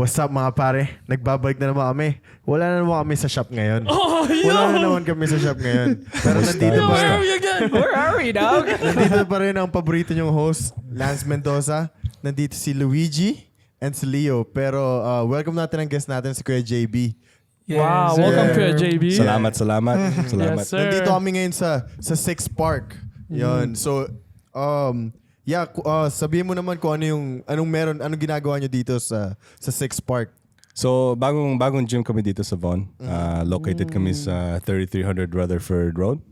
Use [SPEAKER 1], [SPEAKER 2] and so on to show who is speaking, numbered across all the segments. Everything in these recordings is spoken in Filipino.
[SPEAKER 1] What's up mga pare? Nagbabalik na naman kami. Wala na naman kami sa shop ngayon.
[SPEAKER 2] Oh, yo!
[SPEAKER 1] Wala na naman kami sa shop ngayon. Pero nandito pa
[SPEAKER 2] Where are
[SPEAKER 1] rin.
[SPEAKER 2] we again?
[SPEAKER 3] Where are we, dog?
[SPEAKER 1] Nandito pa rin ang paborito niyong host, Lance Mendoza. Nandito si Luigi and si Leo. Pero welcome natin ang guest natin, si Kuya JB.
[SPEAKER 2] Wow, welcome Kuya JB.
[SPEAKER 4] Salamat.
[SPEAKER 2] Yes, sir.
[SPEAKER 1] Nandito kami ngayon sa SixPark. Yun. So, sabihin mo naman kung anong ginagawa niyo dito sa SixPark.
[SPEAKER 4] So, bagong gym kami dito sa Vaughan. Located kami sa 3300 Rutherford Road.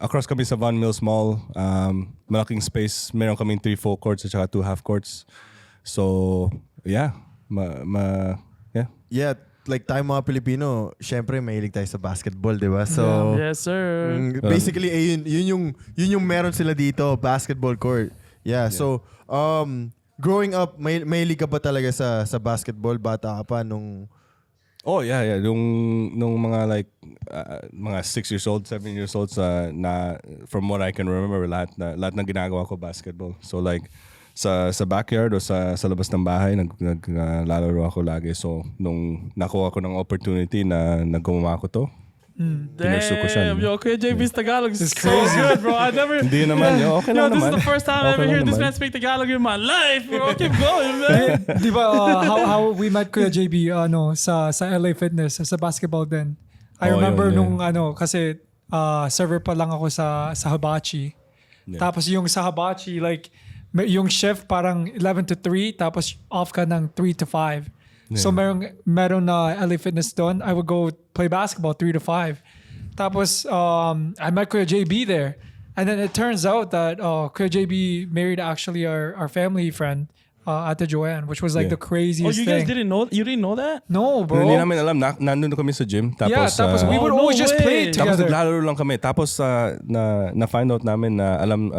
[SPEAKER 4] Across kami sa Vaughan Mills Mall. Malaking space. Meron kaming 3 full courts at saka 2 half courts. So, yeah.
[SPEAKER 1] Yeah, like tayo mga Pilipino, syempre mahilig tayo sa basketball, di ba? So,
[SPEAKER 2] Yes, sir.
[SPEAKER 1] basically, yun yung meron sila dito, basketball court. Yeah. So, growing up, mahilig ka ba talaga sa basketball? Bata ka pa nung...
[SPEAKER 4] Oh, yeah. Nung mga mga 6 years old, 7 years old, from what I can remember, lahat ng ginagawa ko basketball. So like, sa backyard o sa labas ng bahay, naglalaro ako lagi. So, nung nakuha ko ng opportunity na naggumawa ko to, pinursu ko siya.
[SPEAKER 2] Damn, yo, Kuya JB's Tagalog is so
[SPEAKER 3] crazy.
[SPEAKER 2] good, bro. I never...
[SPEAKER 4] Hindi naman, okay
[SPEAKER 2] Yo,
[SPEAKER 4] lang
[SPEAKER 2] this
[SPEAKER 4] naman.
[SPEAKER 2] is the first time I ever
[SPEAKER 4] Okay
[SPEAKER 2] heard
[SPEAKER 4] lang
[SPEAKER 2] this man
[SPEAKER 4] naman.
[SPEAKER 2] speak Tagalog in my life, bro. Keep going, man.
[SPEAKER 3] Di ba, how we met Kuya JB sa LA Fitness, sa basketball din. I remember
[SPEAKER 4] yun.
[SPEAKER 3] nung kasi server pa lang ako sa Hibachi.
[SPEAKER 4] Yeah.
[SPEAKER 3] Tapos yung sa Hibachi, like, yung shift parang 11 to 3, tapos off ka ng 3 to 5.
[SPEAKER 4] Yeah.
[SPEAKER 3] So meron na LA Fitness doon. I would go play basketball 3 to 5. Tapos I met Kuya JB there. And then it turns out that Kuya JB married actually our family friend, Ate Joanne, which was like the
[SPEAKER 2] Oh,
[SPEAKER 3] craziest
[SPEAKER 2] you guys
[SPEAKER 3] thing.
[SPEAKER 2] didn't know? You didn't know that?
[SPEAKER 3] No, bro.
[SPEAKER 4] Hindi namin alam, nandun kami sa gym.
[SPEAKER 3] Tapos we would
[SPEAKER 2] Oh, no
[SPEAKER 3] always just play
[SPEAKER 2] way.
[SPEAKER 4] Tapos
[SPEAKER 3] together.
[SPEAKER 4] naglalaro lang kami. Tapos na-find out namin na alam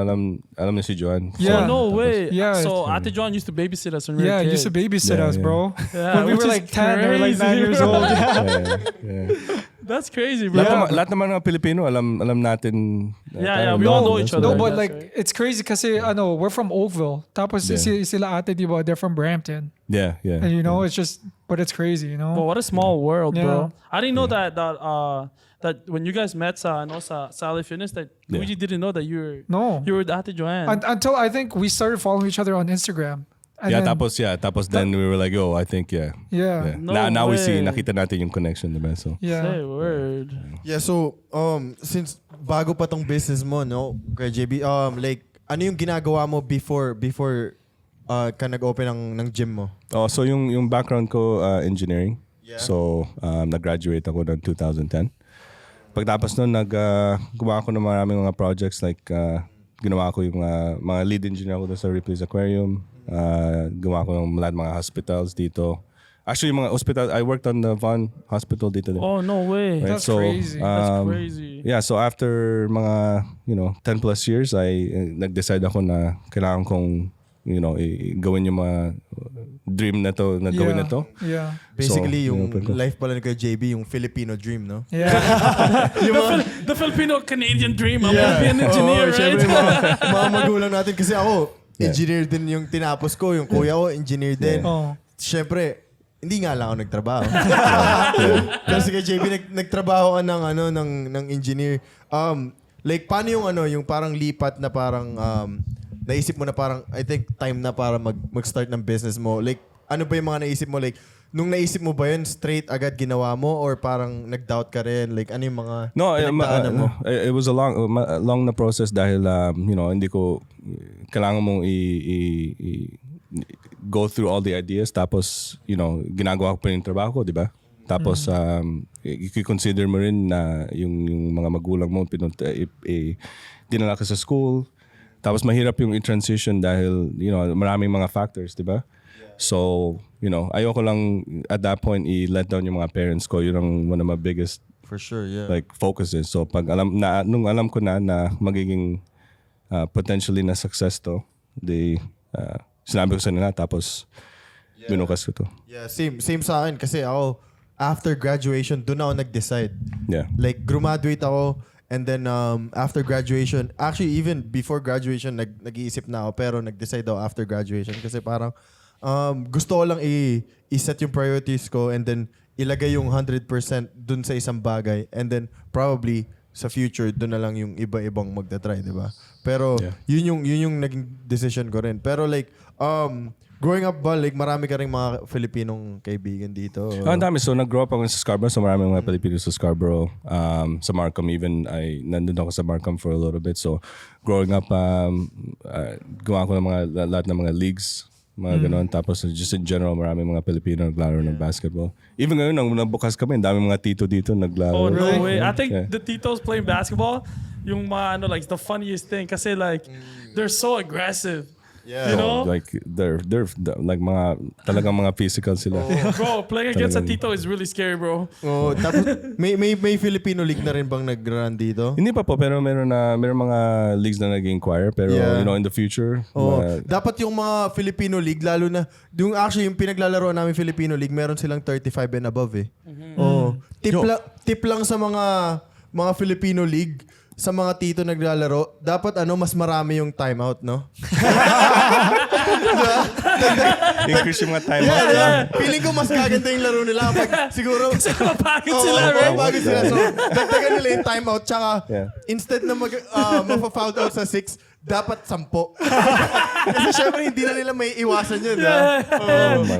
[SPEAKER 4] niya si Joanne.
[SPEAKER 3] Yeah.
[SPEAKER 2] Oh, no way.
[SPEAKER 3] Yeah.
[SPEAKER 2] So, Ate John used to babysit us when we were
[SPEAKER 3] Yeah,
[SPEAKER 2] kids.
[SPEAKER 3] used to babysit
[SPEAKER 4] Yeah,
[SPEAKER 3] us,
[SPEAKER 4] yeah.
[SPEAKER 3] bro.
[SPEAKER 2] Yeah,
[SPEAKER 3] When we
[SPEAKER 2] which
[SPEAKER 3] were
[SPEAKER 2] is
[SPEAKER 3] like 10 or like 9
[SPEAKER 2] crazy,
[SPEAKER 3] years
[SPEAKER 2] bro.
[SPEAKER 3] old.
[SPEAKER 4] Yeah.
[SPEAKER 2] That's crazy, bro.
[SPEAKER 4] Lahat naman ng Pilipino, alam natin.
[SPEAKER 2] Yeah, we all know each other.
[SPEAKER 3] No, but
[SPEAKER 2] That's
[SPEAKER 3] like
[SPEAKER 2] right.
[SPEAKER 3] it's crazy kasi we're from Oakville. Tapos sila ate, di ba, they're from Brampton.
[SPEAKER 4] Yeah.
[SPEAKER 3] And you know, it's just, but it's crazy, you know?
[SPEAKER 2] But what a small world, bro.
[SPEAKER 3] Yeah.
[SPEAKER 2] I didn't know that when you guys met sa LA Fitness, that Luigi didn't know that you were with Ate Joanne.
[SPEAKER 3] Until I think we started following each other on Instagram. And
[SPEAKER 4] Yeah,
[SPEAKER 3] then,
[SPEAKER 4] tapos then we were like, I think, yeah.
[SPEAKER 3] Yeah.
[SPEAKER 2] No
[SPEAKER 4] now we see,
[SPEAKER 2] way.
[SPEAKER 4] nakita natin yung connection, diba? So,
[SPEAKER 3] Yeah.
[SPEAKER 2] Say word.
[SPEAKER 1] Yeah, so, since bago pa tong business mo, no, Kuya JB, like, ano yung ginagawa mo before ka nag-open ng gym mo?
[SPEAKER 4] so yung background ko, engineering.
[SPEAKER 1] Yeah.
[SPEAKER 4] So, nag-graduate ako ng 2010. Pagtapos nun, gumawa ko ng maraming mga projects like, ginawa ko yung mga lead engineer ko doon sa Ripley's Aquarium. Gumawa ko ng mga hospitals dito. Actually, yung mga hospital, I worked on the Vaughan Hospital dito.
[SPEAKER 2] Oh, no way.
[SPEAKER 4] Right?
[SPEAKER 3] That's crazy.
[SPEAKER 2] That's crazy.
[SPEAKER 4] Yeah, so after mga, 10 plus years, nag-decide ako na kailangan kong, gawin yung mga dream na to, gawin na to.
[SPEAKER 3] Yeah.
[SPEAKER 1] Basically,
[SPEAKER 4] So,
[SPEAKER 1] yung
[SPEAKER 4] inopen ko.
[SPEAKER 1] life pala ni Kuya JB, yung Filipino dream, no?
[SPEAKER 3] Yeah.
[SPEAKER 2] The Filipino-Canadian dream. I'm gonna be an engineer, right?
[SPEAKER 1] Syempre, mga magulang natin. Kasi ako, engineer din yung tinapos ko. Yung kuya ko, engineer din.
[SPEAKER 3] Oh.
[SPEAKER 1] Syempre, hindi nga lang ako nagtrabaho. Kasi kay JB, nagtrabaho ka ng engineer. Like, paano yung parang lipat na parang, naisip mo na parang, I think, time na para mag-start ng business mo. Like, ano ba yung mga naisip mo? Like, nung naisip mo ba yun, straight agad ginawa mo? Or parang nag-doubt ka rin? Like, ano yung mga pinagdaanan mo?
[SPEAKER 4] It was a long na process dahil, hindi ko, kailangan mong go through all the ideas. Tapos, ginagawa ko pa yung trabaho ko, di ba? Tapos, i-consider mo rin na yung mga magulang mo, dinala ka sa school. Tapos, mahirap yung i-transition dahil, maraming mga factors, di ba? So, ayoko lang at that point i-let down yung mga parents ko. Yun ang one of my biggest
[SPEAKER 1] For sure, yeah.
[SPEAKER 4] focuses. So, nung alam ko na magiging potentially na success to, sinabi ko sa nila, tapos binukas ko to.
[SPEAKER 1] Yeah, same sa akin. Kasi ako, after graduation, doon ako nag-decide.
[SPEAKER 4] Yeah.
[SPEAKER 1] Like, graduate ako, and then after graduation, actually even before graduation, nag-iisip na ako, pero nag-decide ako after graduation. Kasi parang, gusto ko lang i-set yung priorities ko and then ilagay yung 100% dun sa isang bagay and then probably sa future dun na lang yung iba-ibang magta-try, di ba? Pero yun yung naging decision ko rin. Pero like growing up ba, like marami ka rin mga Filipinong kaibigan dito?
[SPEAKER 4] Ang dami. So nag-grow up ako sa Scarborough. So marami mga Pilipino sa Scarborough. Sa Markham even. Nandun ako sa Markham for a little bit. So growing up, gawa ko ng lahat ng mga leagues. Mga ganon. Tapos just in general, marami mga Pilipino naglaro ng basketball. Even ngayon, nang nabukas kami, dami mga tito dito naglaro.
[SPEAKER 2] Oh, no way. I think the titos playing basketball, yung mga like the funniest thing kasi like they're so aggressive.
[SPEAKER 1] Yeah.
[SPEAKER 2] You know?
[SPEAKER 4] Like they're like talagang mga physical sila.
[SPEAKER 2] Bro, playing against a tito is really scary, bro.
[SPEAKER 1] Oh, tapos may Filipino league na rin bang nag-run dito?
[SPEAKER 4] Hindi pa po, pero meron mga leagues na nag-inquire. Pero in the future.
[SPEAKER 1] Dapat yung mga Filipino league, lalo na, yung pinaglalaro namin Filipino league, meron silang 35 and above eh. Tip lang sa mga Filipino league, sa mga tito naglalaro, dapat mas marami yung timeout, no?
[SPEAKER 4] Increase yung mga timeout.
[SPEAKER 1] Yeah. Feeling ko mas kaganda yung laro nila. Siguro,
[SPEAKER 2] Kasi mapagod sila, right?
[SPEAKER 1] Mapagod sila. So, dagdagan nila yung timeout. Tsaka, instead na mafa-foul out sa 6, dapat 10. Kasi syempre, hindi na nila may iwasan yun.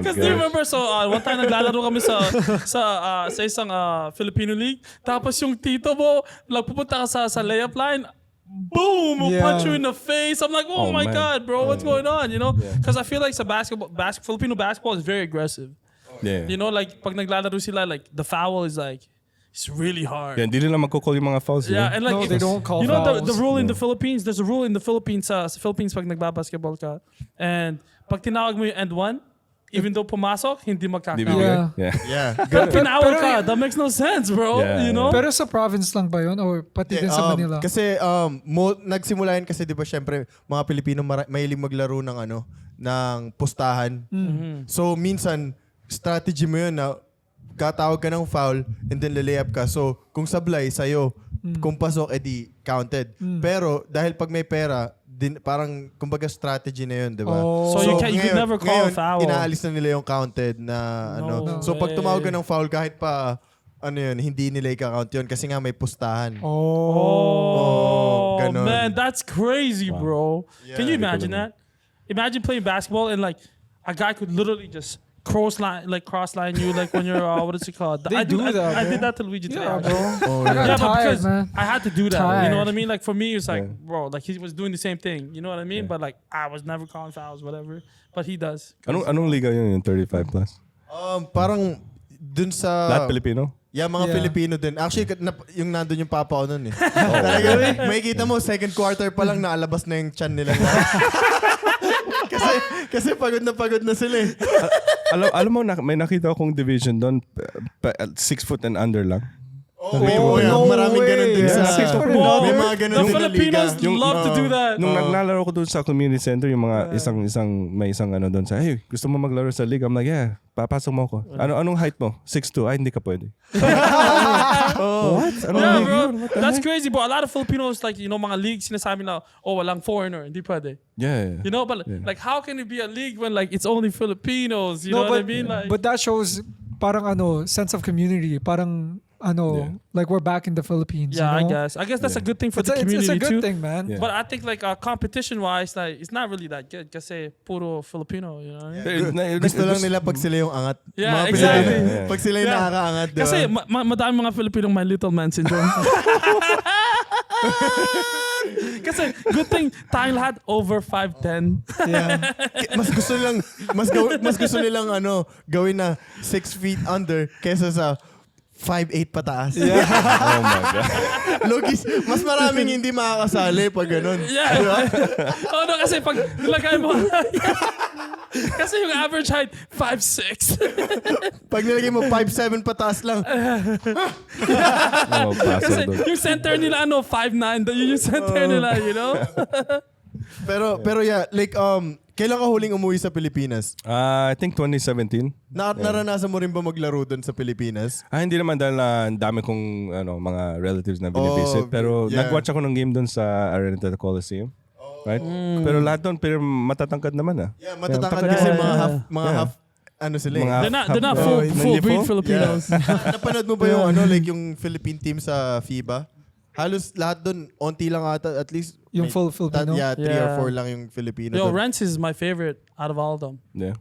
[SPEAKER 2] Because do you remember, so one time naglalaro kami sa isang Filipino league. Tapos yung tito mo, pupunta ka sa layup line, boom, will punch you in the face. I'm like, oh my God, bro, what's going on? You know? Because I feel like Filipino basketball is very aggressive.
[SPEAKER 4] Yeah.
[SPEAKER 2] You know, like pag naglalaro sila, like the foul is like, it's really hard.
[SPEAKER 4] Yeah, hindi nila magko-call yung mga fouls.
[SPEAKER 2] Yeah, and like
[SPEAKER 3] no, they don't call
[SPEAKER 2] you know
[SPEAKER 3] fouls.
[SPEAKER 2] the rule in the Philippines. There's a rule in the Philippines sa Philippines pag nagbabasketball ka. And pag tinawag mo yung end one, even though pumasok, hindi magkakount.
[SPEAKER 1] Yeah.
[SPEAKER 2] Pero tinawag ka, that makes no sense, bro.
[SPEAKER 4] Yeah,
[SPEAKER 2] you know?
[SPEAKER 3] Pero sa province lang ba yun? Or pati din sa Manila?
[SPEAKER 1] Kasi nagsimula yan kasi 'di ba syempre mga Pilipino mahilig maglaro ng pustahan. So minsan strategy mo yun na katawag ka ng foul and then lay-up ka. So kung sablay sa'yo, kung pasok edi counted. Pero dahil pag may pera, parang kumbaga strategy na yun, 'di ba?
[SPEAKER 2] So you could never call a foul.
[SPEAKER 1] Inaalis na nila yung counted na
[SPEAKER 2] No
[SPEAKER 1] So pag
[SPEAKER 2] way.
[SPEAKER 1] tumawag ka ng foul kahit pa hindi nila i-count yun kasi nga may pustahan.
[SPEAKER 2] Oh,
[SPEAKER 1] ganun.
[SPEAKER 2] man, that's crazy, bro. Can you imagine that? Imagine playing basketball and like a guy could literally just cross line you like when you're what is it called?
[SPEAKER 3] They do that,
[SPEAKER 2] I
[SPEAKER 3] bro.
[SPEAKER 2] did that to Luigi today.
[SPEAKER 3] Yeah, bro.
[SPEAKER 1] Oh,
[SPEAKER 3] I got
[SPEAKER 2] Yeah, but
[SPEAKER 3] tired,
[SPEAKER 2] because
[SPEAKER 3] man.
[SPEAKER 2] I had to do that. You
[SPEAKER 3] Tired.
[SPEAKER 2] know what I mean? Like for me, it's like, bro, like he was doing the same thing. You know what I mean? But like I was never calling fouls, whatever. But he does.
[SPEAKER 4] Anong liga yun, yung 35 plus?
[SPEAKER 1] Parang dun sa
[SPEAKER 4] Lahat Pilipino?
[SPEAKER 1] Yeah, mga Filipino din. Actually, yung nandun yung papa ko nun eh. May kita mo, second quarter pa lang naalabas na yung chan nila. kasi pagod na sila eh.
[SPEAKER 4] Alam mo, may nakita akong division doon, 6 foot and under lang.
[SPEAKER 1] Maraming ganun din sa... May mga ganun
[SPEAKER 2] The
[SPEAKER 1] din na liga.
[SPEAKER 2] Filipinos love to do that.
[SPEAKER 4] Nung naglalaro ko doon sa community center, yung mga may isang doon sa, hey, gusto mo maglaro sa league? I'm like, yeah, papasok mo ako. Anong height mo? 6'2". Ay, hindi ka pwede. What?
[SPEAKER 2] Yeah, bro. That's crazy, bro. A lot of Filipinos, like, you know, mga leagues, sinasabi na, walang foreigner, hindi pwede.
[SPEAKER 4] Yeah.
[SPEAKER 2] You know, but like, how can it be a league when like it's only Filipinos? You know what I mean? Like,
[SPEAKER 3] But that shows parang sense of community. Parang like we're back in the Philippines.
[SPEAKER 2] yeah,
[SPEAKER 3] you know?
[SPEAKER 2] I guess that's a good thing for the
[SPEAKER 3] It's
[SPEAKER 2] community
[SPEAKER 3] a good
[SPEAKER 2] too.
[SPEAKER 3] thing, man.
[SPEAKER 4] Yeah.
[SPEAKER 2] But I think like competition-wise, like it's not really that good kasi puro Filipino, you know what I mean?
[SPEAKER 1] Gusto lang nila pag sila yung angat.
[SPEAKER 2] Yeah,
[SPEAKER 1] mga
[SPEAKER 2] exactly.
[SPEAKER 1] Pilipino,
[SPEAKER 4] Yeah.
[SPEAKER 1] pag sila yung nakakaangat, diba?
[SPEAKER 2] Kasi madami mga Filipinong my little man syndrome. Kasi good thing tayong lahat over 5'10".
[SPEAKER 3] Yeah.
[SPEAKER 1] mas gusto nilang gawin na 6 feet under kesa sa 5'8 pataas.
[SPEAKER 3] Yeah.
[SPEAKER 4] Oh my God.
[SPEAKER 1] Logis, mas maraming hindi makakasali pag ganun.
[SPEAKER 2] Yeah.
[SPEAKER 1] Diba?
[SPEAKER 2] No, kasi pag nilagay mo, kasi yung average height, 5'6".
[SPEAKER 1] Pag nilagay mo 5'7 pataas lang,
[SPEAKER 2] Kasi yung center nila, 5'9". Yun yung center nila, you know?
[SPEAKER 1] pero yeah, like kailan ka huling umuwi sa Pilipinas?
[SPEAKER 4] I think 2017.
[SPEAKER 1] Naranasan mo rin ba maglaro doon sa Pilipinas?
[SPEAKER 4] Hindi naman dahil ang dami kong mga relatives na binivisit. Pero
[SPEAKER 1] yeah.
[SPEAKER 4] nag-watch ako ng game doon sa Araneta Coliseum. Right? Pero lahat doon, pero matatangkad naman ah.
[SPEAKER 1] Yeah, matatangkad
[SPEAKER 4] matatangkad.
[SPEAKER 1] kasi
[SPEAKER 2] Yeah.
[SPEAKER 1] mga half, ano sila eh.
[SPEAKER 4] Mga-
[SPEAKER 2] They're not full
[SPEAKER 4] Hindi
[SPEAKER 2] breed
[SPEAKER 4] po?
[SPEAKER 2] Filipinos.
[SPEAKER 1] Napanood mo ba yung like yung Philippine team sa FIBA? Halos lahat doon, onti lang ata, at least.
[SPEAKER 3] Yung full Filipino?
[SPEAKER 1] Yeah, 3 or
[SPEAKER 2] Yeah.
[SPEAKER 1] 4 lang yung Filipino.
[SPEAKER 2] Yo,
[SPEAKER 1] doon.
[SPEAKER 2] Rents is my favorite out of all of them.
[SPEAKER 4] Yeah.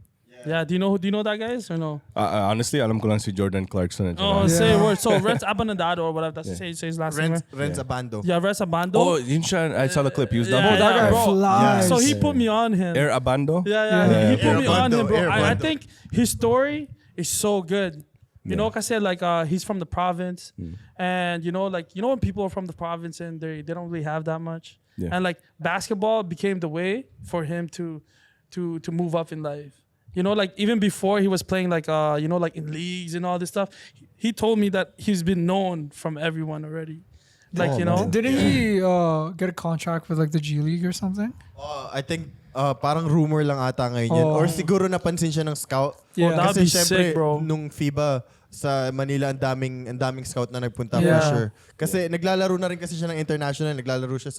[SPEAKER 2] Yeah, do you know that guys or no?
[SPEAKER 4] Honestly, alam ko lang si Jordan Clarkson. At
[SPEAKER 2] Oh,
[SPEAKER 4] saka-
[SPEAKER 2] say
[SPEAKER 3] Yeah.
[SPEAKER 2] word. So Rents Abanadado or whatever. That's say his last name. right?
[SPEAKER 1] Renz Abando.
[SPEAKER 2] Yeah, Rents Abando.
[SPEAKER 4] Oh, yun siya. I saw the clip. He was
[SPEAKER 2] Yeah,
[SPEAKER 4] down
[SPEAKER 3] That guy
[SPEAKER 2] bro.
[SPEAKER 3] flies.
[SPEAKER 2] So he put me on him.
[SPEAKER 4] Air Abando?
[SPEAKER 2] Yeah.
[SPEAKER 3] Yeah.
[SPEAKER 2] He put
[SPEAKER 1] Air
[SPEAKER 2] me on
[SPEAKER 1] Bando,
[SPEAKER 2] him, bro.
[SPEAKER 1] Air
[SPEAKER 2] I
[SPEAKER 1] Bando.
[SPEAKER 2] think his story is so good. You know, cause like he's from the province, and you know when people are from the province and they don't really have that much,
[SPEAKER 4] Yeah.
[SPEAKER 2] and like basketball became the way for him to move up in life. You know, like even before he was playing like like in leagues and all this stuff, he told me that he's been known from everyone already. Like
[SPEAKER 4] Oh,
[SPEAKER 2] you know,
[SPEAKER 4] man.
[SPEAKER 3] Didn't he get a contract with like the G League or something?
[SPEAKER 1] I think parang rumor lang ata ngayon yun.
[SPEAKER 3] Oh.
[SPEAKER 1] Or siguro napansin siya ng scout.
[SPEAKER 3] Yeah.
[SPEAKER 2] Oh, that'd
[SPEAKER 1] Kasi
[SPEAKER 2] be
[SPEAKER 1] syempre,
[SPEAKER 2] sick, bro.
[SPEAKER 1] nung FIBA sa Manila, ang daming scout na nagpunta
[SPEAKER 3] Yeah.
[SPEAKER 1] for sure. Kasi naglalaro na rin kasi siya ng international. Naglalaro siya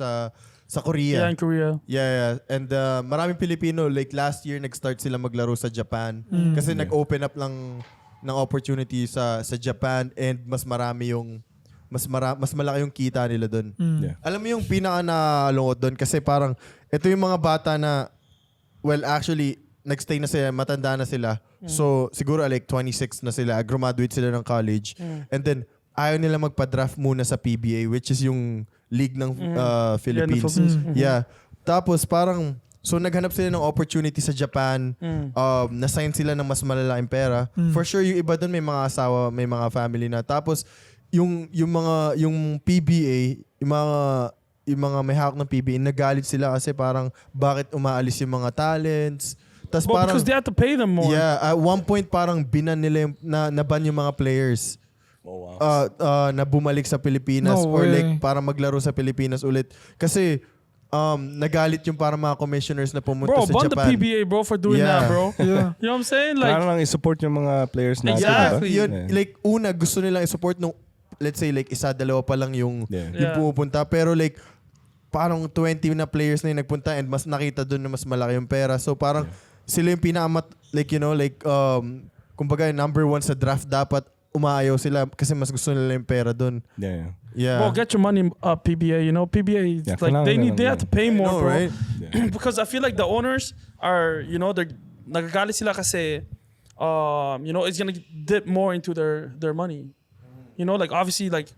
[SPEAKER 1] sa Korea.
[SPEAKER 2] yeah, in Korea.
[SPEAKER 1] Yeah. And maraming Pilipino, like last year, nag-start sila maglaro sa Japan. Kasi nag-open up lang ng opportunity sa Japan and mas marami yung mas malaki yung kita nila doon.
[SPEAKER 4] Yeah.
[SPEAKER 1] Alam mo yung pinaka nalungkot doon kasi parang ito yung mga bata na actually nagstay na sila, matanda na sila. So siguro like 26 na sila, graduate sila ng college. And then ayaw nila magpa-draft muna sa PBA which is yung league ng Philippines.
[SPEAKER 2] Philippines.
[SPEAKER 1] Yeah. Tapos parang so naghanap sila ng opportunity sa Japan. Na-sign sila ng mas malalaking pera. For sure yung iba doon may mga asawa, may mga family na. Tapos yung PBA, yung mga may hawak ng PBA, nagalit sila kasi parang bakit umaalis yung mga talents. Tas
[SPEAKER 2] Well,
[SPEAKER 1] parang
[SPEAKER 2] because they have to pay them more.
[SPEAKER 1] yeah, at one point parang binan nila yung, naban yung mga players.
[SPEAKER 4] Oh, wow.
[SPEAKER 1] Na bumalik sa Pilipinas
[SPEAKER 3] No
[SPEAKER 1] or
[SPEAKER 3] way.
[SPEAKER 1] like para maglaro sa Pilipinas ulit. Kasi nagalit yung para mga commissioners na pumunta
[SPEAKER 2] Bro,
[SPEAKER 1] sa
[SPEAKER 2] bond the
[SPEAKER 1] Japan.
[SPEAKER 2] PBA, bro, for doing
[SPEAKER 1] Yeah.
[SPEAKER 2] that, bro.
[SPEAKER 3] Yeah.
[SPEAKER 2] You know what I'm saying?
[SPEAKER 4] Kaya
[SPEAKER 2] Like,
[SPEAKER 4] lang i-support yung mga players natin.
[SPEAKER 2] Exactly.
[SPEAKER 4] diba?
[SPEAKER 1] Yun, like una gusto nilang i-support nung let's say like isa dalawa pa lang yung
[SPEAKER 4] Yeah.
[SPEAKER 1] yung pumupunta pero like parang 20 na players na yung nagpunta and mas nakita doon na mas malaki yung pera. So parang sila yung pinakamat like you know like kumbaga number 1 sa draft dapat umaayaw sila kasi mas gusto nila yung pera doon.
[SPEAKER 4] Yeah.
[SPEAKER 1] Yeah.
[SPEAKER 2] bro, get your money up, PBA. You know, PBA,
[SPEAKER 4] Yeah,
[SPEAKER 2] like they have to pay more,
[SPEAKER 1] know,
[SPEAKER 2] bro.
[SPEAKER 1] right?
[SPEAKER 2] Because I feel like the owners are, you know, they're nagagalit sila kasi, you know, it's gonna dip more into their money. You know, like obviously, like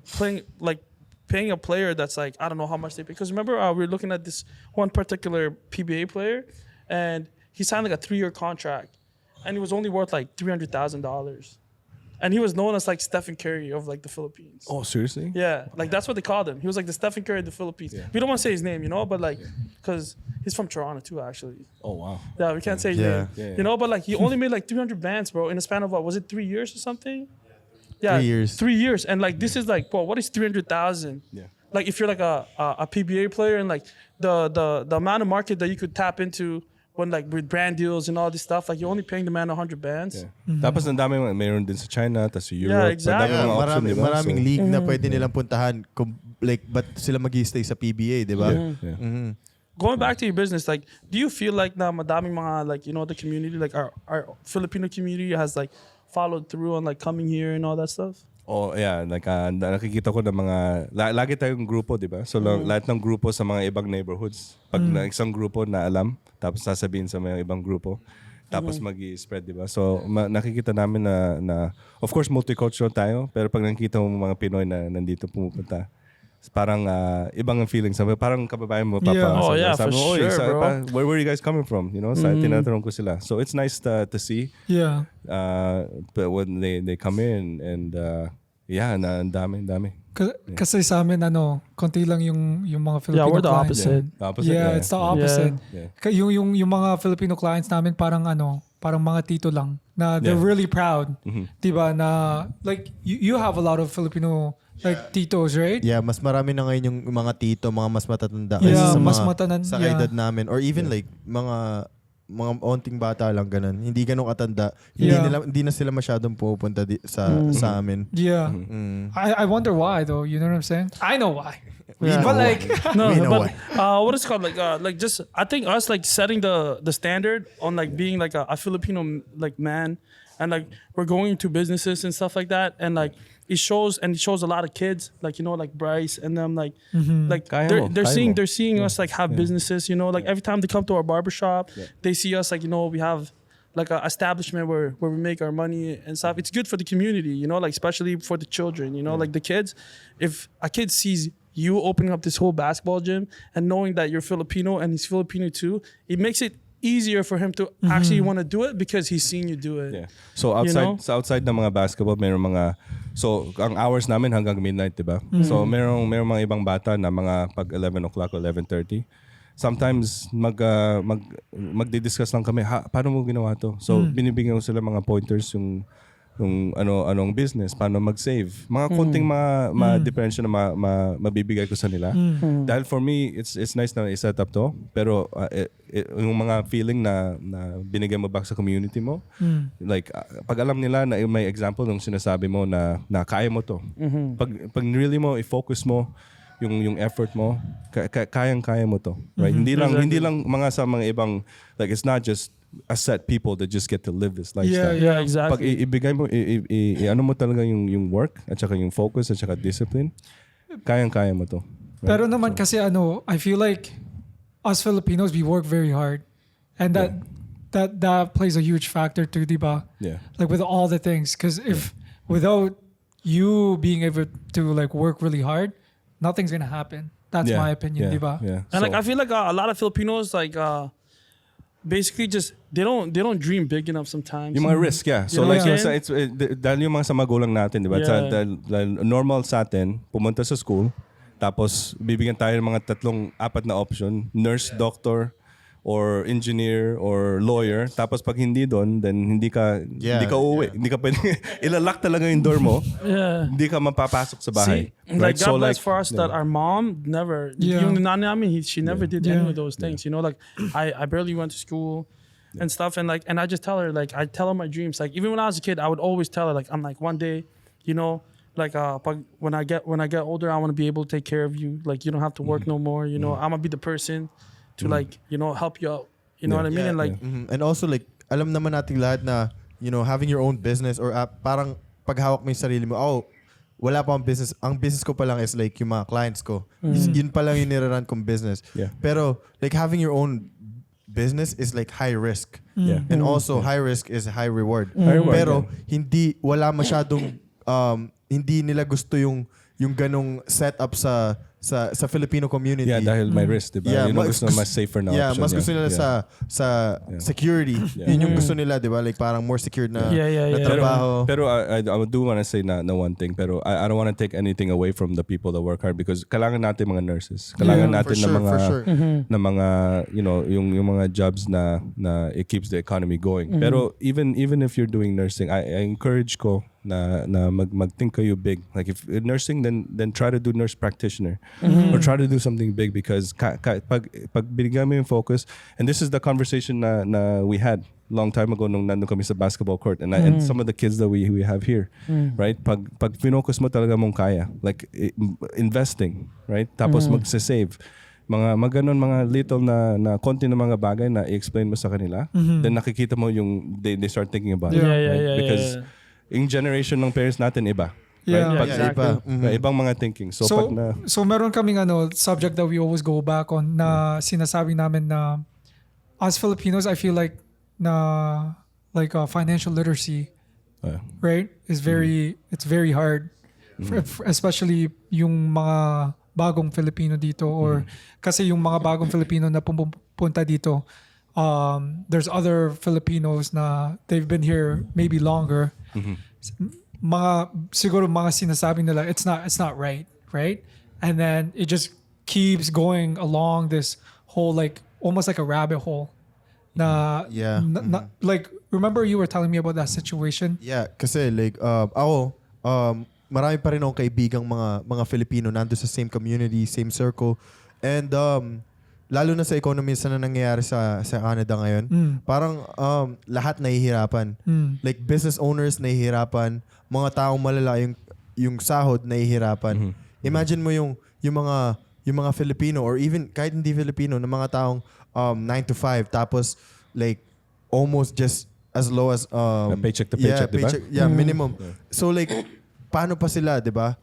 [SPEAKER 2] paying a player that's like I don't know how much they pay. Because remember, we were looking at this one particular PBA player, and he signed like a 3-year contract, and he was only worth like $300,000. And he was known as like Stephen Curry of like the Philippines.
[SPEAKER 4] Oh, seriously?
[SPEAKER 2] Yeah, like that's what they called him. He was like the Stephen Curry of the Philippines.
[SPEAKER 4] Yeah.
[SPEAKER 2] We don't want to say his name, you know, but like, because he's from Toronto too, actually.
[SPEAKER 4] Oh, wow.
[SPEAKER 2] Yeah, we can't say his
[SPEAKER 1] Yeah.
[SPEAKER 2] name.
[SPEAKER 4] Yeah.
[SPEAKER 2] You know, but like he only made like 300 bands, bro, in a span of what? Was it 3 years or something? Yeah,
[SPEAKER 1] 3 years.
[SPEAKER 2] 3 years. And like this is like, bro, what is 300,000?
[SPEAKER 4] Yeah.
[SPEAKER 2] Like if you're like a PBA player and like the amount of market that you could tap into when like with brand deals and all this stuff, like you're only paying the man 100 bands.
[SPEAKER 4] Yeah. Tapos ang dami, mayroon din sa China, tapos sa Europe.
[SPEAKER 2] exactly.
[SPEAKER 4] Madami mga option, diba?
[SPEAKER 1] Maraming
[SPEAKER 4] So,
[SPEAKER 1] league na pwede nilang puntahan like but sila mag-stay sa PBA, di ba?
[SPEAKER 4] yeah.
[SPEAKER 2] Going back to your business, like, do you feel like na madaming mga like you know the community, like our Filipino community has like followed through on like coming here and all that stuff?
[SPEAKER 4] Oh, yeah. Like, nakikita ko ng mga... lagi tayong grupo, di ba? So, lahat ng grupo sa mga ibang neighborhoods. Pag na isang grupo na alam, tapos sasabihin sa mga ibang grupo, tapos mag-i-spread, di ba? So, nakikita namin na... Of course, multicultural tayo, pero pag nakikita mo mga Pinoy na nandito pumupunta, parang ibang ang feeling. Sabi, parang kababayan mo, Papa.
[SPEAKER 3] Yeah.
[SPEAKER 2] Oh, yeah,
[SPEAKER 4] sabi
[SPEAKER 2] for
[SPEAKER 4] mo, "Oy,
[SPEAKER 2] sure, bro."
[SPEAKER 4] where were you guys coming from? You know, so tinatanong ko sila. So, it's nice to see.
[SPEAKER 3] Yeah.
[SPEAKER 4] But when they come in and yeah, ang dami.
[SPEAKER 3] Kasi sa amin, konti lang yung mga Filipino
[SPEAKER 2] Yeah, we're the
[SPEAKER 3] clients.
[SPEAKER 2] opposite.
[SPEAKER 4] Opposite,
[SPEAKER 3] Yeah, it's the opposite.
[SPEAKER 4] Yeah.
[SPEAKER 3] Yung mga Filipino clients namin parang mga tito lang na they're
[SPEAKER 4] Yeah.
[SPEAKER 3] really proud. Diba na like you have a lot of Filipino like titos, right?
[SPEAKER 1] Yeah, mas marami na ngayon yung mga tito, mga mas matatanda
[SPEAKER 3] Yeah,
[SPEAKER 1] kaysa sa
[SPEAKER 3] mas
[SPEAKER 1] mga
[SPEAKER 3] matanan-
[SPEAKER 1] sa
[SPEAKER 3] yeah.
[SPEAKER 1] edad namin or even like mga mga onting bata lang ganun. Hindi ganun katanda. Hindi na sila masyadong pupunta sa amin.
[SPEAKER 3] Yeah. I wonder why though. You know what I'm saying? I know why.
[SPEAKER 2] Yeah.
[SPEAKER 3] But like,
[SPEAKER 2] No,
[SPEAKER 1] We know
[SPEAKER 2] but what is it called? Like just I think us like setting the standard on like being like a Filipino like man, and like we're going to businesses and stuff like that, and like it shows a lot of kids like like Bryce and them like
[SPEAKER 4] Kaya mo.
[SPEAKER 2] they're seeing us like have businesses, like every time they come to our barbershop, they see us like we have like a establishment where we make our money and stuff. It's good for the community, like especially for the children, like the kids. If a kid sees you opening up this whole basketball gym and knowing that you're Filipino and he's Filipino too, it makes it easier for him to actually want to do it because he's seen you do it.
[SPEAKER 4] Yeah. So outside ng mga basketball, mayroong mga ang hours namin hanggang midnight, 'di ba? So mayroong mga ibang bata na mga pag 11 o'clock o 11:30. Sometimes magdi-discuss lang kami, paano mo ginawa to? So binibigyan ko sila mga pointers yung anong business, paano mag-save. Mga konting ma-differential na mabibigay ko sa nila. Dahil for me, it's nice na i-set up to. Pero yung mga feeling na binigay mo back sa community mo, like pag alam nila na may example ng sinasabi mo na kaya mo to. Pag really mo, i-focus mo yung effort mo, kayang-kaya mo to. Right? Hindi lang mga sa mga ibang, like it's not just a set people that just get to live this lifestyle.
[SPEAKER 2] Yeah, exactly.
[SPEAKER 4] Pag ibigay mo, ano mo talaga yung work at saka yung focus at saka discipline, kayang-kaya mo to. Right?
[SPEAKER 3] pero naman kasi I feel like us Filipinos, we work very hard. And that plays a huge factor too, diba?
[SPEAKER 4] Yeah.
[SPEAKER 3] Like with all the things. Because if without you being able to like work really hard, nothing's gonna happen. That's my opinion, diba?
[SPEAKER 4] Yeah.
[SPEAKER 2] And like I feel like a lot of Filipinos like basically just they don't dream big enough sometimes.
[SPEAKER 4] Yung mga risk, yeah. So
[SPEAKER 2] know
[SPEAKER 4] like,
[SPEAKER 2] what I'm
[SPEAKER 4] it's dahil yung mga sa magulang natin, di ba?
[SPEAKER 2] Yeah.
[SPEAKER 4] Dahil normal sa atin, pumunta sa school, tapos bibigyan tayo ng mga 3-4 na option, nurse, doctor, or engineer, or lawyer. Tapos pag hindi doon, then hindi ka uuwi. Hindi ka pwede, ilalak talaga yung door mo.
[SPEAKER 2] Yeah.
[SPEAKER 4] Hindi ka mapapasok sa bahay.
[SPEAKER 2] See, like God bless for us that our mom never,
[SPEAKER 3] Yeah.
[SPEAKER 2] yung nanay namin, she never did any of those things. Like I barely went to school and stuff, and I just tell her like I tell her my dreams. Like even when I was a kid, I would always tell her like I'm like one day, like when I get older, I want to be able to take care of you. Like you don't have to work no more. I'm gonna be the person to like help you out. You know what I mean? And like
[SPEAKER 1] and also like alam naman nating lahat na having your own business or parang paghawak mo yung sarili mo. Wala pa akong business. Ang business ko pa lang is like yung mga clients ko. Yun pa lang yung nire-run kong business.
[SPEAKER 4] Yeah.
[SPEAKER 1] Pero like having your own business is like high risk.
[SPEAKER 4] Yeah.
[SPEAKER 1] And also high risk is high reward.
[SPEAKER 4] High reward,
[SPEAKER 1] Pero wala masyadong hindi nila gusto yung ganong setup sa Filipino community.
[SPEAKER 4] Yeah, dahil may risk, di ba?
[SPEAKER 1] Yeah,
[SPEAKER 4] Yun ang gusto mas safer na option.
[SPEAKER 1] mas gusto nila sa security. Yun yung gusto nila, di ba? Like parang more secured na, na trabaho.
[SPEAKER 4] Pero I do want to say na one thing, pero I don't want to take anything away from the people that work hard because kailangan natin mga nurses. Kailangan natin na mga yung mga jobs na it keeps the economy going. Pero even if you're doing nursing, I encourage ko na mag-think kayo big. Like if nursing, then try to do nurse practitioner or try to do something big because pag binigyan mo yung focus, and this is the conversation na we had long time ago nung nandun kami sa basketball court and some of the kids that we have here, right? Pag finocus mo talaga mong kaya, like investing, right? Tapos mag-save. Mga little na konti na mga bagay na i-explain mo sa kanila, then nakikita mo yung they start thinking about it. Right? Because yung generation ng parents natin iba.
[SPEAKER 3] Yeah,
[SPEAKER 4] right?
[SPEAKER 1] exactly.
[SPEAKER 4] Ibang mga thinking. So
[SPEAKER 3] meron kaming subject that we always go back on na sinasabi namin na as Filipinos, I feel like financial literacy, right, is it's very hard, especially yung mga bagong Filipino dito or kasi yung mga bagong Filipino na pumunta dito, there's other Filipinos na they've been here maybe longer. Siguro mga sinasabi nila it's not right, and then it just keeps going along this whole like almost like a rabbit hole. Like remember you were telling me about that situation?
[SPEAKER 1] Yeah, kasi like ako marami pa rin akong kaibigang mga Filipino nando sa same community, same circle, and lalo na sa economy na nangyayari sa Canada ngayon, parang lahat nahihirapan. Like business owners nahihirapan, mga taong malala yung sahod nahihirapan. Imagine mo yung mga Filipino or even kahit hindi Filipino na mga taong 9 to 5 tapos like almost just as low as
[SPEAKER 4] paycheck to paycheck, di ba?
[SPEAKER 1] Yeah, minimum. So like paano pa sila, 'di ba?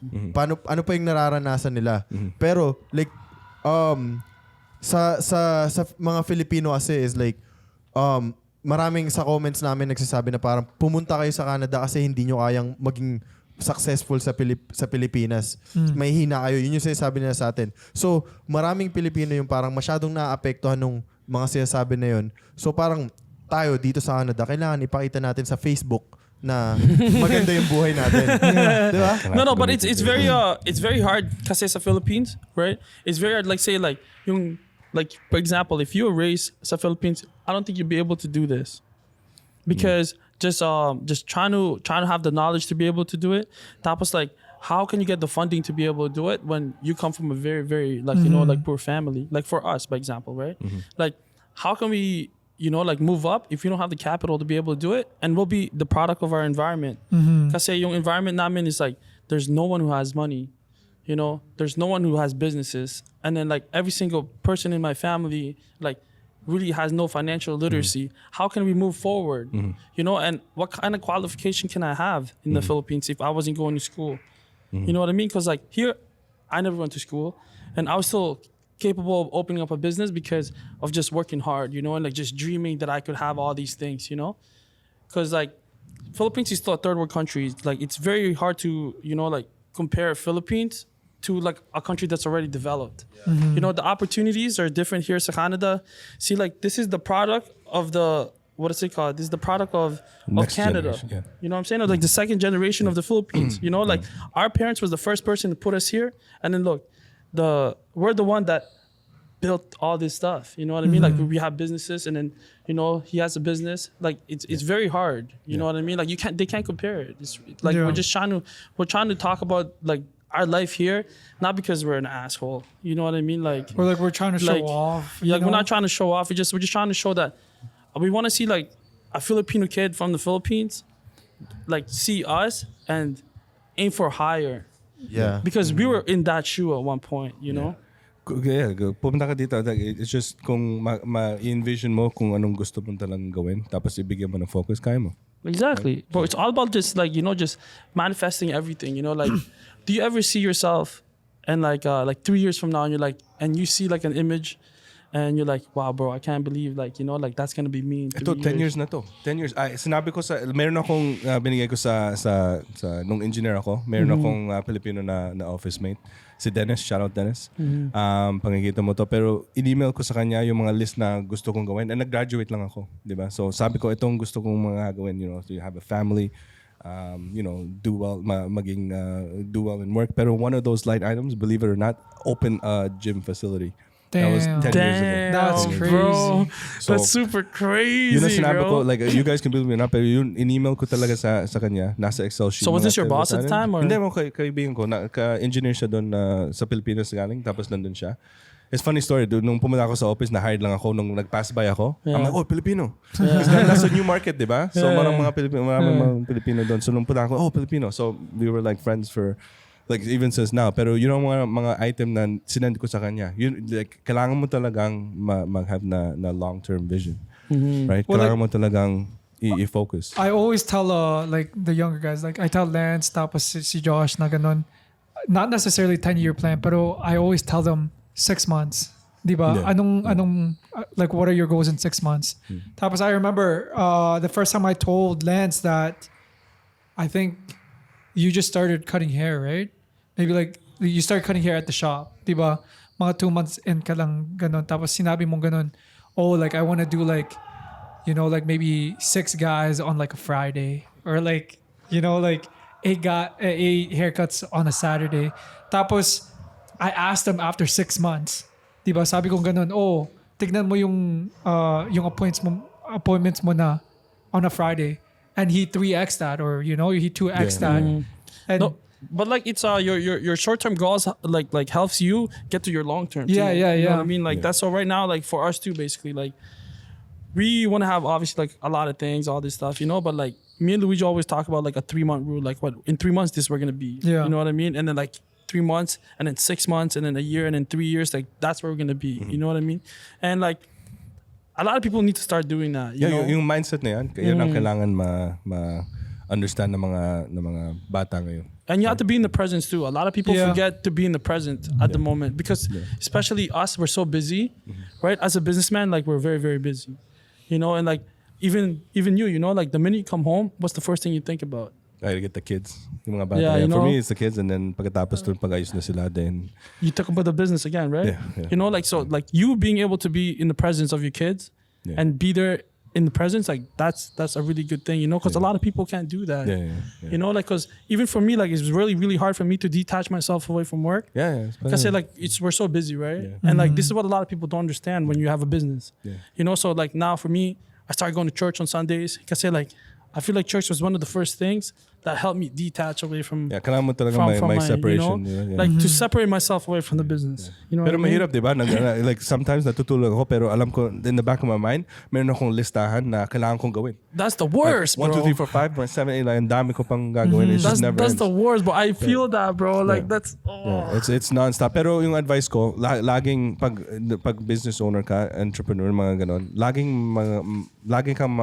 [SPEAKER 1] Ano pa yung nararanasan nila? Pero like sa mga Filipino kasi is like maraming sa comments namin nagsasabi na parang pumunta kayo sa Canada kasi hindi nyo kayang maging successful sa Pilipinas. May hina kayo. Yun yung sinasabi nila sa atin. So, maraming Pilipino yung parang masyadong naapektuhan nung mga sinasabi na yun. So, parang tayo dito sa Canada, kailangan ipakita natin sa Facebook na maganda yung buhay natin. Diba?
[SPEAKER 2] No, but it's very hard kasi sa Philippines, right? It's very hard, like say like yung like for example, if you were raised sa Philippines, I don't think you'd be able to do this because just trying to have the knowledge to be able to do it. Tapos like how can you get the funding to be able to do it when you come from a very very like like poor family, like for us, by example, right? Like how can we like move up if you don't have the capital to be able to do it, and we'll be the product of our environment. Kasi yung environment namin is like there's no one who has money, there's no one who has businesses, and then like every single person in my family like really has no financial literacy. How can we move forward? And what kind of qualification can I have in the Philippines if I wasn't going to school? You know what I mean? Because like here, I never went to school, and I was still capable of opening up a business because of just working hard, and like just dreaming that I could have all these things, because like Philippines is still a third world country. Like it's very hard to like compare Philippines to like a country that's already developed. The opportunities are different here in Canada. See, like this is the product of the what is it called? This is the product of Canada.
[SPEAKER 4] Yeah.
[SPEAKER 2] You know what I'm saying? Or like the second generation of the Philippines. Like our parents was the first person to put us here, and then look. We're the one that built all this stuff. You know what I mean? Like we have businesses, and then he has a business. Like it's very hard. You know what I mean? Like they can't compare it. It's like we're trying to talk about like our life here, not because we're an asshole. You know what I mean? Like
[SPEAKER 3] we're trying to show off.
[SPEAKER 2] Like we're not trying to show off. We're just trying to show that we want to see like a Filipino kid from the Philippines, like see us and aim for higher.
[SPEAKER 1] Yeah.
[SPEAKER 2] Because we were in that shoe at one point,
[SPEAKER 4] Yeah, pumunta ka dito. It's just kung ma-envision mo kung anong gusto mo talang gawin, tapos ibigyan mo ng focus, kaya mo.
[SPEAKER 2] Exactly. Right? But it's all about just like, just manifesting everything, like, do you ever see yourself and like 3 years from now and you're like, and you see like an image and you're like, wow, bro, I can't believe like, like that's gonna be me in 3
[SPEAKER 4] Ito,
[SPEAKER 2] years.
[SPEAKER 4] 10 years na to. 10 years. Sinabi ko meron akong binigay ko sa nung engineer ako, meron akong Filipino na office mate. Si Dennis, shout out Dennis. Pangikita mo to. Pero in-email ko sa kanya yung mga list na gusto kong gawin. And nag-graduate lang ako. Diba? So sabi ko, itong gusto kong mga gawin, to have a family, do well, do well in work. Pero one of those line items, believe it or not, open a gym facility. That was 10 years ago.
[SPEAKER 3] That's crazy.
[SPEAKER 2] Bro.
[SPEAKER 4] So,
[SPEAKER 2] that's super crazy,
[SPEAKER 4] yun ang sinabi
[SPEAKER 2] bro.
[SPEAKER 4] ko, like, you guys can believe me or not, pero yun, in-email ko talaga sa kanya, nasa Excel sheet.
[SPEAKER 2] So was
[SPEAKER 4] mga
[SPEAKER 2] this your boss at the time? Or?
[SPEAKER 4] Hindi mo, kaibigan ko, ka-engineer siya doon sa Pilipinas galing, tapos nandun siya. It's funny story, dude, nung pumunta ako sa office, na-hired lang ako, nung nag-pass by ako, I'm like, Filipino. Kasi nasa new market, di ba? So maraming mga Pilipino doon. So nung punta ako, Filipino. So we were like friends for like even since now. Pero yun ang mga item na sinend ko sa kanya. Yun, like, kailangan mo talagang mag-have na long-term vision. Right?
[SPEAKER 3] Well,
[SPEAKER 4] kailangan mo talagang i-focus.
[SPEAKER 3] I always tell like the younger guys, like I tell Lance tapos si Josh na ganun, not necessarily 10-year plan, pero I always tell them 6 months. Diba?
[SPEAKER 4] Yeah.
[SPEAKER 3] Anong like what are your goals in 6 months? Tapos I remember the first time I told Lance that I think you just started cutting hair, right? Maybe like you start cutting hair at the shop, diba? Mga 2 months in ka lang ganun. Tapos sinabi mong ganun, like I want to do like, like maybe 6 guys on like a Friday, or like, like 8 haircuts on a Saturday. Tapos I asked him after 6 months, diba? Sabi kong ganun, tignan mo yung appointments mo na on a Friday, and he 3x that, or he 2x that. And
[SPEAKER 2] No. But like it's your short term goals like helps you get to your long term.
[SPEAKER 3] Yeah,
[SPEAKER 2] too.
[SPEAKER 3] yeah,
[SPEAKER 2] You know
[SPEAKER 3] yeah.
[SPEAKER 2] what I mean? Like that's so right now, like for us too, basically, like we want to have obviously like a lot of things, all this stuff, you know. But like me and Luigi always talk about like a 3-month rule, like what in 3 months this we're gonna be.
[SPEAKER 3] Yeah.
[SPEAKER 2] You know what I mean? And then like 3 months, and then 6 months, and then a year, and then 3 years, like that's where we're gonna be. You know what I mean? And like a lot of people need to start doing that. You know?
[SPEAKER 4] yung mindset na yan, yan ang kailangan ma-understand ng mga bata ngayon.
[SPEAKER 2] And you have to be in the present too. A lot of people
[SPEAKER 3] Yeah.
[SPEAKER 2] forget to be in the present at the moment because especially us, we're so busy, right? As a businessman, like we're very, very busy, you know, and like even you, you know, like the minute you come home, what's the first thing you think about?
[SPEAKER 4] I get the kids. Yung mga bata.
[SPEAKER 2] Yeah, you
[SPEAKER 4] For
[SPEAKER 2] know?
[SPEAKER 4] me, it's the kids, and then pagkatapos dun, pag-ayos na sila, then
[SPEAKER 2] You talk about the business again, right?
[SPEAKER 4] Yeah.
[SPEAKER 2] You know, like so like you being able to be in the presence of your kids and be there in the presence, like that's a really good thing, you know, because a lot of people can't do that.
[SPEAKER 4] Yeah.
[SPEAKER 2] You know, like because even for me, like it's really, really hard for me to detach myself away from work.
[SPEAKER 4] Yeah.
[SPEAKER 2] Because like we're so busy, right? And like this is what a lot of people don't understand when you have a business. You know, so like now for me, I started going to church on Sundays. Because like I feel like church was one of the first things that helped me detach away from
[SPEAKER 4] kailangan mo talaga
[SPEAKER 2] from
[SPEAKER 4] may
[SPEAKER 2] my,
[SPEAKER 4] separation.
[SPEAKER 2] you know,
[SPEAKER 4] Yeah.
[SPEAKER 2] like to separate myself away from the business. You know,
[SPEAKER 4] Pero
[SPEAKER 2] what I mean?
[SPEAKER 4] mahirap, di ba? Like sometimes natutulog ako, pero alam ko, in the back of my mind, meron akong listahan na kailangan kong gawin.
[SPEAKER 2] That's the worst,
[SPEAKER 4] Like, 1,
[SPEAKER 2] bro.
[SPEAKER 4] 2, 3, 4, 5, 7, 8, like, ang dami ko pang gagawin. It's just never
[SPEAKER 2] That's
[SPEAKER 4] ends.
[SPEAKER 2] the worst, but I feel that, bro. Like that's
[SPEAKER 4] It's non-stop. Pero yung advice ko, laging pag business owner ka, entrepreneur, mga ganon, laging kang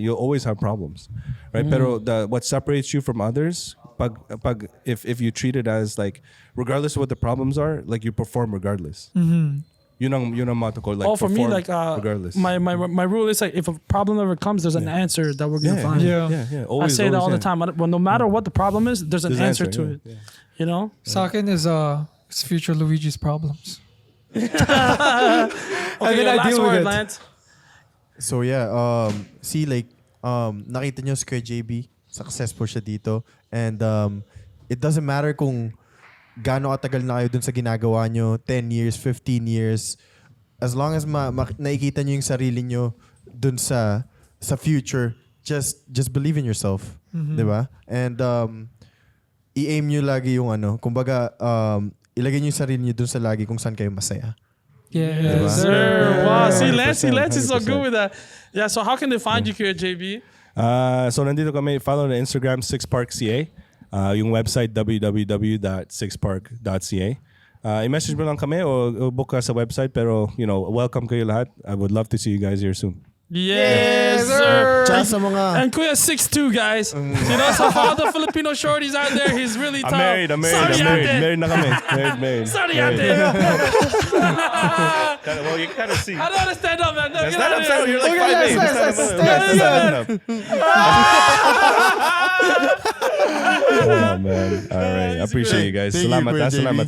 [SPEAKER 4] you always have problems. Right? Pero what separates you from others, if you treat it as like, regardless of what the problems are, like you perform regardless. Yun ang motto ko, like
[SPEAKER 2] for me,
[SPEAKER 4] perform
[SPEAKER 2] like
[SPEAKER 4] regardless.
[SPEAKER 2] my rule is like if a problem ever comes, there's an answer that we're gonna find.
[SPEAKER 3] Yeah.
[SPEAKER 4] Always,
[SPEAKER 2] I say that all the
[SPEAKER 4] always,
[SPEAKER 2] time. Well, no matter what the problem is, there's an answer to it.
[SPEAKER 4] Yeah.
[SPEAKER 2] You know.
[SPEAKER 3] Sakin is it's future Luigi's problems.
[SPEAKER 2] Okay,
[SPEAKER 3] then I
[SPEAKER 2] last
[SPEAKER 3] deal with
[SPEAKER 2] word,
[SPEAKER 3] it.
[SPEAKER 2] Lance.
[SPEAKER 1] So yeah, see like nakita nyo si Kuya JB, successful siya dito, and it doesn't matter kung gaano katagal na kayo dun sa ginagawa nyo, 10 years, 15 years, as long as nakikita nyo yung sarili nyo dun sa future, just believe in yourself, di ba? And i-aim nyo lagi yung kumbaga ilagay nyo yung sarili nyo dun sa lagi kung saan kayo masaya.
[SPEAKER 3] Yeah.
[SPEAKER 1] Diba?
[SPEAKER 2] Sir, wow. See,
[SPEAKER 4] 100%,
[SPEAKER 2] Lance is so
[SPEAKER 4] 100%.
[SPEAKER 2] good with that. Yeah. So how can they find you, Kuya JB?
[SPEAKER 4] So nandito kami, follow na Instagram, SixParkCA. Yung website, www.sixpark.ca. I-message mo lang kami o book ka sa website, pero, you know, welcome kayo lahat. I would love to see you guys here soon.
[SPEAKER 2] Yes, sir.
[SPEAKER 1] Tsaka sa mga...
[SPEAKER 2] And Kuya 6'2", guys. You know, so for all the Filipino shorties out there, he's really tough.
[SPEAKER 4] I'm married. Married na kami. Married.
[SPEAKER 2] Sorry, out there.
[SPEAKER 4] Well, you gotta see.
[SPEAKER 2] I don't understand up, man. No, get
[SPEAKER 4] Stand
[SPEAKER 2] out
[SPEAKER 4] up,
[SPEAKER 2] of
[SPEAKER 4] stand up.
[SPEAKER 2] here.
[SPEAKER 4] You're like
[SPEAKER 3] Okay,
[SPEAKER 4] 5'8".
[SPEAKER 3] stand up.
[SPEAKER 4] Oh, man. All right. I appreciate you guys.
[SPEAKER 1] Thank you,
[SPEAKER 4] Salamat.
[SPEAKER 1] Kuya JB.
[SPEAKER 4] Salamat.